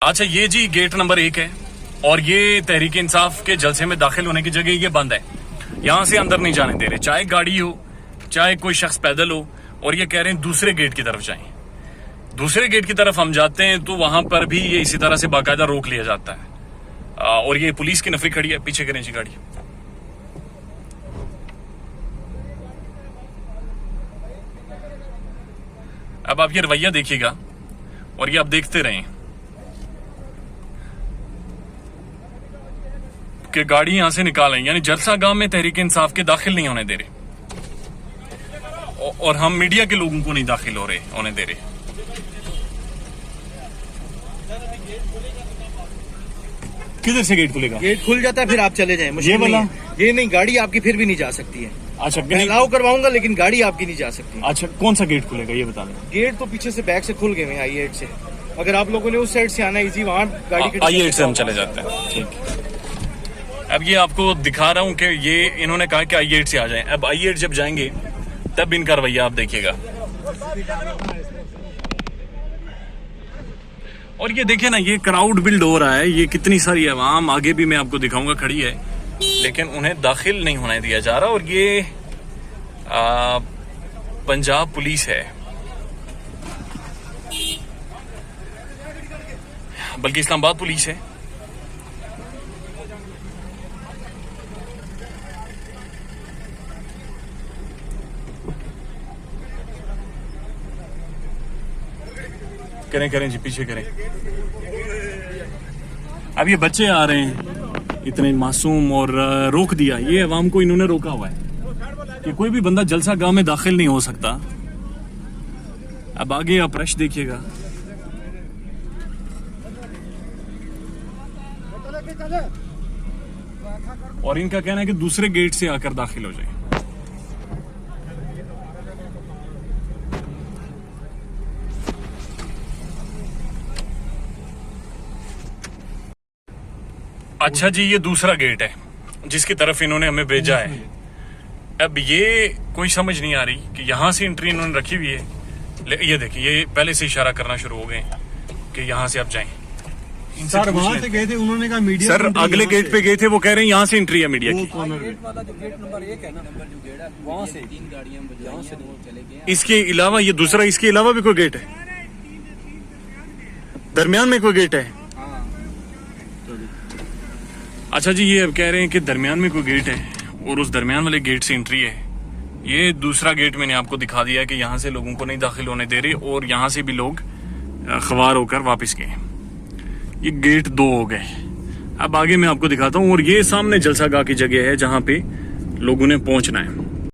अच्छा, ये जी gate number 1 है और ये तहरीक इंसाफ के जलसे में दाखिल होने की जगह ये बंद है। यहाँ से अंदर नहीं जाने दे रहे, चाहे गाड़ी हो चाहे कोई शख्स पैदल हो। और ये कह रहे हैं दूसरे गेट की तरफ जाएं। दूसरे गेट की तरफ हम जाते हैं तो वहां पर भी ये इसी तरह से बाकायदा रोक लिया जाता है। और ये पुलिस की नफरी खड़ी है, पीछे करें जी गाड़ी। अब आप ये रवैया देखिएगा और ये आप देखते रहें कि गाड़ी यहां से निकालें, यानी जलसा गांव में तहरीक इंसाफ के दाखिल नहीं होने दे रहे और हम मीडिया के लोगों को नहीं दाखिल होने दे रहे। किधर से गेट खुलेगा? गेट खुल जाता है फिर आप चले जाएं। ये वाला? ये नहीं, गाड़ी आपकी फिर भी नहीं जा सकती है। अच्छा, मैं अलाउ करवाऊंगा लेकिन गाड़ी आपकी नहीं जा सकती। अच्छा, कौन सा गेट खुलेगा ये बता दें। गेट तो पीछे से बैक से खुल गए हैं I8 से। अगर आप लोगों ने उस साइड से आना इजी, वहाँ गाड़ी I8 से हम चले जाते हैं। ठीक है, अब ये आपको दिखा रहा हूं कि ये इन्होंने कहा कि I8 से आ जाएं। अब I8 जब जाएंगे तब इनका रवैया आप देखिएगा। और ये देखिए ना, ये क्राउड बिल्ड हो रहा है, ये कितनी सारी आवाम आगे भी मैं आपको दिखाऊंगा खड़ी है, लेकिन उन्हें दाखिल नहीं होने दिया जा रहा। और ये पंजाब पुलिस है, बल्कि इस्लामाबाद पुलिस है। करें जी, पीछे करें। अब ये बच्चे आ रहे हैं इतने मासूम और रोक दिया, ये अवाम को इन्होंने रोका हुआ है कि कोई भी बंदा जलसा गांव में दाखिल नहीं हो सकता। अब आगे आप रश देखिएगा। और इनका कहना है कि दूसरे गेट से आकर दाखिल हो जाए। अच्छा जी, ये दूसरा गेट है जिसकी तरफ इन्होंने हमें भेजा है। अब ये कोई समझ नहीं आ रही कि यहाँ से एंट्री इन्होंने रखी हुई है। ये देखिए, ये पहले से इशारा करना शुरू हो गए कि यहाँ से आप जाएं। सर वहाँ से गए थे, उन्होंने कहा मीडिया। सर अगले गेट पे गए थे, वो कह रहे हैं यहाँ से एंट्री है मीडिया की। गेट वाला जो गेट नंबर 1 है ना, जो गेट है वहाँ से 3 गाड़ियाँ यहाँ से चले गए। इसके अलावा ये दूसरा, इसके अलावा भी कोई गेट है? दरमियान में कोई गेट है? अच्छा जी, ये अब कह रहे हैं कि दरमियान में कोई गेट है और उस दरमियान वाले गेट से एंट्री है। ये दूसरा गेट मैंने आपको दिखा दिया है कि यहाँ से लोगों को नहीं दाखिल होने दे रहे और यहाँ से भी लोग खवार होकर वापस गए। ये गेट 2 हो गए। अब आगे मैं आपको दिखाता हूँ। और ये सामने जलसा गाह की जगह है जहाँ पे लोगों ने पहुंचना है।